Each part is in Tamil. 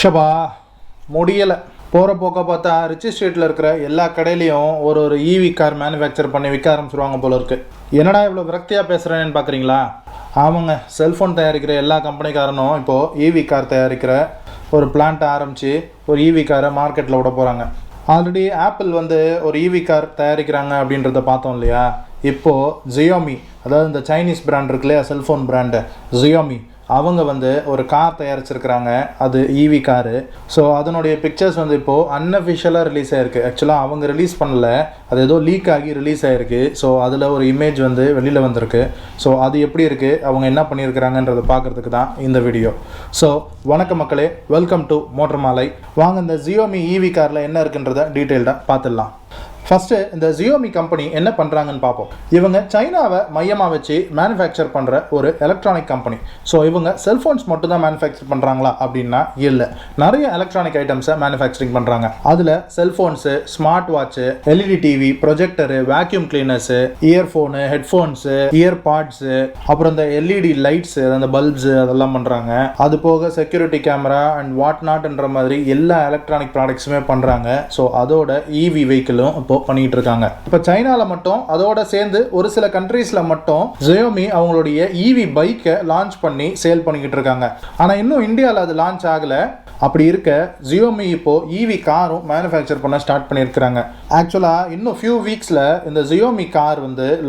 ஷபா முடியலை. போகிற போக்க பார்த்தா ரிச்சி ஸ்ட்ரீட்டில் இருக்கிற எல்லா கடையிலையும் ஒரு ஈவி கார் மேனுஃபேக்சர் பண்ணி விற்க ஆரம்பிச்சிருவாங்க போல இருக்குது. என்னடா இவ்வளோ விரக்தியாக பேசுகிறேன்னு பார்க்குறீங்களா? ஆமாங்க, செல்ஃபோன் தயாரிக்கிற எல்லா கம்பெனிக்காரனும் இப்போது ஈவி கார் தயாரிக்கிற ஒரு பிளான்ட்டை ஆரம்பித்து ஒரு ஈவி காரை மார்க்கெட்டில் விட போகிறாங்க. ஆல்ரெடி ஆப்பிள் ஒரு ஈவி கார் தயாரிக்கிறாங்க அப்படின்றத பார்த்தோம் இல்லையா? இப்போது Xiaomi, அதாவது இந்த சைனீஸ் பிராண்ட் இருக்கு இல்லையா, செல்ஃபோன் பிராண்டு Xiaomi, அவங்க ஒரு கார் தயாரிச்சிருக்கிறாங்க. அது ஈவி காரு. ஸோ அதனுடைய பிக்சர்ஸ் இப்போது அன்அஃபிஷியலாக ரிலீஸ் ஆகிருக்கு. ஆக்சுவலாக அவங்க ரிலீஸ் பண்ணல, அது ஏதோ லீக் ஆகி ரிலீஸ் ஆகிருக்கு. ஸோ அதில் ஒரு இமேஜ் வெளியில் வந்திருக்கு. ஸோ அது எப்படி இருக்குது, அவங்க என்ன பண்ணியிருக்கிறாங்கன்றதை பார்க்குறதுக்கு தான் இந்த வீடியோ. ஸோ வணக்கம் மக்களே, வெல்கம் டு மோட்டர் மாலை. வாங்க இந்த Xiaomi ஈவி காரில் என்ன இருக்குன்றதை டீட்டெயில்டாக பார்த்துடலாம். ஃபஸ்ட்டு இந்த Xiaomi கம்பெனி என்ன பண்ணுறாங்கன்னு பார்ப்போம். இவங்க சைனாவை மையமாக வச்சு மேனுஃபேக்சர் பண்ணுற ஒரு எலக்ட்ரானிக் கம்பெனி. ஸோ இவங்க செல்ஃபோன்ஸ் மட்டும் தான் மேனுஃபேக்சர் பண்ணுறாங்களா அப்படின்னா இல்லை, நிறைய எலக்ட்ரானிக் ஐட்டம்ஸை மேனுஃபேக்சரிங் பண்ணுறாங்க. அதில் cellphones, smart watch, LED TV, projector, vacuum cleaners, earphone, headphones, earbuds, அப்புறம் இந்த எல்இடி லைட்ஸு, அந்த பல்ப்ஸு, அதெல்லாம் பண்ணுறாங்க. அது போக செக்யூரிட்டி கேமரா அண்ட் வாட் நாட்ன்ற மாதிரி எல்லா எலக்ட்ரானிக் ப்ராடக்ட்ஸுமே பண்ணுறாங்க. ஸோ அதோட ஈவி வெஹிக்கிளும் இப்போ பண்ணிட்டு இருக்காங்க. இப்போ சைனால மட்டும், அதோட சேர்ந்து ஒரு சில கண்ட்ரீஸ்ல மட்டும் Xiaomi அவங்களுடைய ஈவி பைக்கை லான்ச் பண்ணி சேல் பண்ணிக்கிட்டு இருக்காங்க. ஆனா இன்னும் இந்தியாவில் அது லான்ச் ஆகல. அப்படி இருக்க Xiaomi இப்போ ஈவி காரும் மேனுஃபேக்சர் பண்ண ஸ்டார்ட் பண்ணியிருக்கிறாங்க. ஆக்சுவலாக இன்னும் ஃபியூ வீக்ஸில் இந்த Xiaomi கார்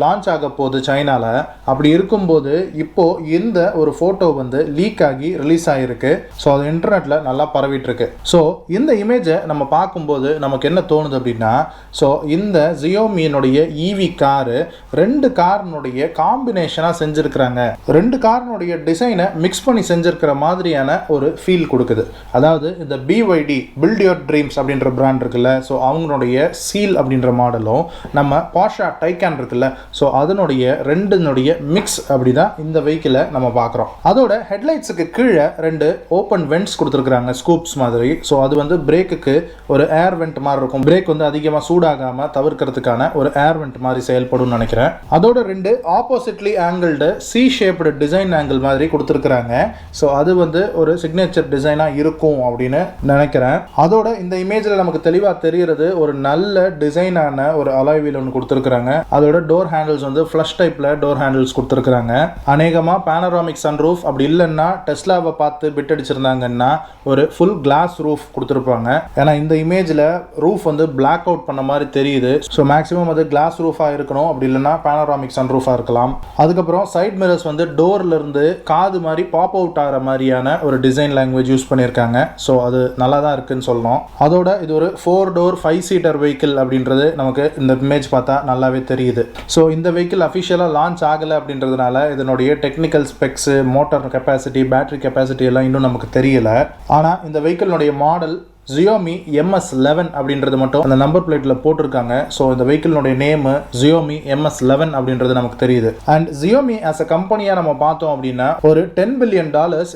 லான்ச் ஆக போகுது சைனாவில். அப்படி இருக்கும்போது இப்போ இந்த ஒரு ஃபோட்டோ லீக் ஆகி ரிலீஸ் ஆகிருக்கு. ஸோ அது இன்டர்நெட்டில் நல்லா பரவிட்டு இருக்கு. ஸோ இந்த இமேஜை நம்ம பார்க்கும்போது நமக்கு என்ன தோணுது அப்படின்னா, ஸோ இந்த Xiaomi-னுடைய ஈவி காரு ரெண்டு காரினுடைய காம்பினேஷனாக செஞ்சுருக்கிறாங்க. ரெண்டு காரினுடைய டிசைனை மிக்ஸ் பண்ணி செஞ்சுருக்கிற மாதிரியான ஒரு ஃபீல் கொடுக்குது. அதாவது இந்த BYD பில்ட் யுவர் ட்ரீம்ஸ் அப்படின்ற பிராண்ட் இருக்குல்ல, ஸோ அவங்களுடைய சீல் அப்படின்ற மாடலும் நம்ம Porsche Taycan இருக்குல்ல, ஸோ அதனுடைய ரெண்டுனுடைய மிக்ஸ் அப்படி தான் இந்த வெஹிக்கிளை நம்ம பார்க்குறோம். அதோட ஹெட்லைட்ஸுக்கு கீழே ரெண்டு ஓப்பன் வென்ட்ஸ் கொடுத்துருக்குறாங்க, ஸ்கூப்ஸ் மாதிரி. ஸோ அது பிரேக்குக்கு ஒரு ஏர் வெண்ட் மாதிரி இருக்கும். பிரேக் அதிகமாக சூடாகாம தவிர்க்கிறதுக்கான ஒரு ஏர் வெண்ட் மாதிரி செயல்படும் நினைக்கிறேன். அதோட ரெண்டு oppositely angled C shaped design angle மாதிரி கொடுத்துருக்குறாங்க. ஸோ அது ஒரு சிக்னேச்சர் டிசைனாக இருக்கும் அப்படின்னு நினைக்கிறேன். அதோட இந்த இமேஜ்ல நமக்கு தெளிவா தெரிகிறது ஒரு நல்ல டிசைனான ஒரு அலாய் வீல் ஒன்று கொடுத்துருக்காங்க. அதோட டோர் ஹேண்டில்ஸ் ஃப்ளஷ் டைப்ல டோர் ஹேண்டில்ஸ் கொடுத்துருக்காங்க. அநேகமா பேனராமிக் சன்ரூஃப், அப்படி இல்லைன்னா டெஸ்லாவை பார்த்து பிட் அடிச்சிருந்தாங்கன்னா ஒரு ஃபுல் கிளாஸ் ரூஃப் கொடுத்துருப்பாங்க. ஏன்னா இந்த இமேஜ்ல ரூஃப் பிளாக் அவுட் பண்ண மாதிரி தெரியுது. ஸோ மேக்ஸிமம் அது கிளாஸ் ரூஃபா இருக்கணும், அப்படி இல்லைன்னா பேனராமிக் சன்ரூஃபா இருக்கலாம். அதுக்கப்புறம் சைட் மிரர்ஸ் டோர்ல இருந்து காது மாதிரி பாப் அவுட் ஆகிற மாதிரியான ஒரு டிசைன் லாங்குவேஜ் யூஸ் பண்ணியிருக்காங்க. ஸோ அது நல்லா தான் இருக்குன்னு சொல்லணும். அதோட இது ஒரு 4 டோர் 5 சீட்டர் வெஹிக்கிள் அப்படின்றது நமக்கு இந்த இமேஜ் பார்த்தா நல்லாவே தெரியுது. ஸோ இந்த வெஹிக்கிள் அஃபிஷியலாக லான்ச் ஆகலை அப்படின்றதுனால இதனுடைய technical specs, motor capacity, battery capacity எல்லாம் இன்னும் நமக்கு தெரியல. ஆனால் இந்த வெஹிக்கிளுடைய மாடல் Xiaomi MS11 அப்படின்றது மட்டும் அந்த நம்பர் பிளேட்டில் போட்டிருக்காங்க. ஸோ இந்த வெஹிக்கிளுடைய நேமு Xiaomi MS11 அப்படின்றது நமக்கு தெரியுது. அண்ட் Xiaomi ஆஸ் அ கம்பெனியாக நம்ம பார்த்தோம் அப்படின்னா ஒரு $10 billion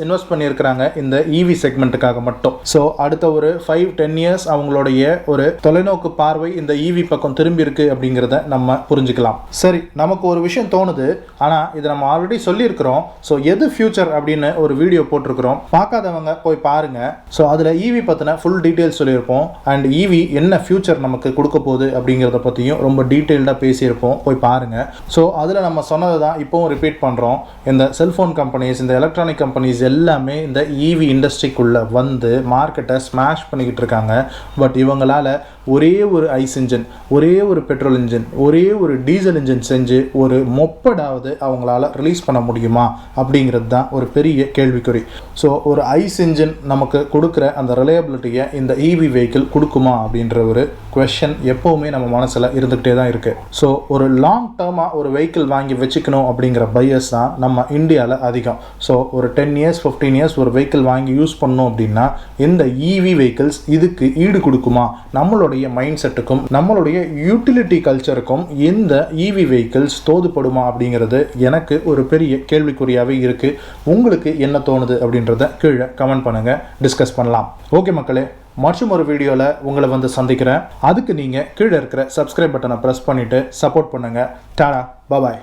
இன்வெஸ்ட் பண்ணியிருக்கிறாங்க இந்த ஈவி செக்மெண்ட்டுக்காக மட்டும். ஸோ அடுத்த ஒரு 5-10 இயர்ஸ் அவங்களுடைய ஒரு தொலைநோக்கு பார்வை இந்த ஈவி பக்கம் திரும்பி இருக்கு அப்படிங்கிறத நம்ம புரிஞ்சுக்கலாம். சரி, நமக்கு ஒரு விஷயம் தோணுது, ஆனால் இதை நம்ம ஆல்ரெடி சொல்லியிருக்கிறோம். ஸோ எது ஃபியூச்சர் அப்படின்னு ஒரு வீடியோ போட்டிருக்கிறோம், பார்க்காதவங்க போய் பாருங்க. ஸோ அதில் ஈவி பற்றின ஃபுல் டீட்டெயில்ஸ் சொல்லியிருப்போம். அண்ட் ஈவி என்ன ஃபியூச்சர் நமக்கு கொடுக்க போகுது அப்படிங்கிறத பற்றியும் ரொம்ப டீட்டெயில்டாக பேசியிருப்போம், போய் பாருங்க. ஸோ அதில் நம்ம சொன்னதை தான் இப்போவும் ரிப்பீட் பண்ணுறோம். இந்த செல்ஃபோன் கம்பெனிஸ், இந்த எலக்ட்ரானிக் கம்பெனிஸ் எல்லாமே இந்த ஈவி இண்டஸ்ட்ரிக்குள்ளே மார்க்கெட்டை ஸ்மாஷ் பண்ணிக்கிட்டு இருக்காங்க. பட் இவங்களால் ஒரே ஒரு ஐஸ் இன்ஜின், ஒரே ஒரு பெட்ரோல் இன்ஜின், ஒரே ஒரு டீசல் இன்ஜின் செஞ்சு ஒரு மொப்படாவது அவங்களால ரிலீஸ் பண்ண முடியுமா அப்படிங்கிறது தான் ஒரு பெரிய கேள்விக்குறி. ஸோ ஒரு ஐஸ் இன்ஜின் நமக்கு கொடுக்குற அந்த ரிலையபிலிட்டியை இந்த ஈவி வெஹிக்கிள் கொடுக்குமா அப்படின்ற ஒரு குவெஷன் எப்போவுமே நம்ம மனசில் இருந்துகிட்டே தான் இருக்குது. ஸோ ஒரு லாங் டேர்மாக ஒரு வெஹிக்கிள் வாங்கி வச்சுக்கணும் அப்படிங்கிற பையஸ் தான் நம்ம இந்தியாவில் அதிகம். ஸோ ஒரு 10 இயர்ஸ் 15 இயர்ஸ் ஒரு வெஹிக்கிள் வாங்கி யூஸ் பண்ணோம் அப்படின்னா இந்த ஈவி வெஹிக்கிள்ஸ் இதுக்கு ஈடு கொடுக்குமா, நம்மளுடைய மைண்ட் செட்டுக்கும் நம்மளுடைய யூட்டிலிட்டி கல்ச்சருக்கும் இந்த ஈவி வெஹிக்கிள்ஸ் தோதுப்படுமா அப்படிங்கிறது எனக்கு ஒரு பெரிய கேள்விக்குறியாகவே இருக்குது. உங்களுக்கு என்ன தோணுது அப்படின்றத கீழே கமெண்ட் பண்ணுங்கள், டிஸ்கஸ் பண்ணலாம். ஓகே மக்களே, மற்றும் ஒரு வீடியோவில் உங்களை சந்திக்கிறேன். அதுக்கு நீங்கள் கீழே இருக்கிற சப்ஸ்கிரைப் பட்டனை ப்ரெஸ் பண்ணிவிட்டு சப்போர்ட் பண்ணுங்கள். டாடா, பாய்.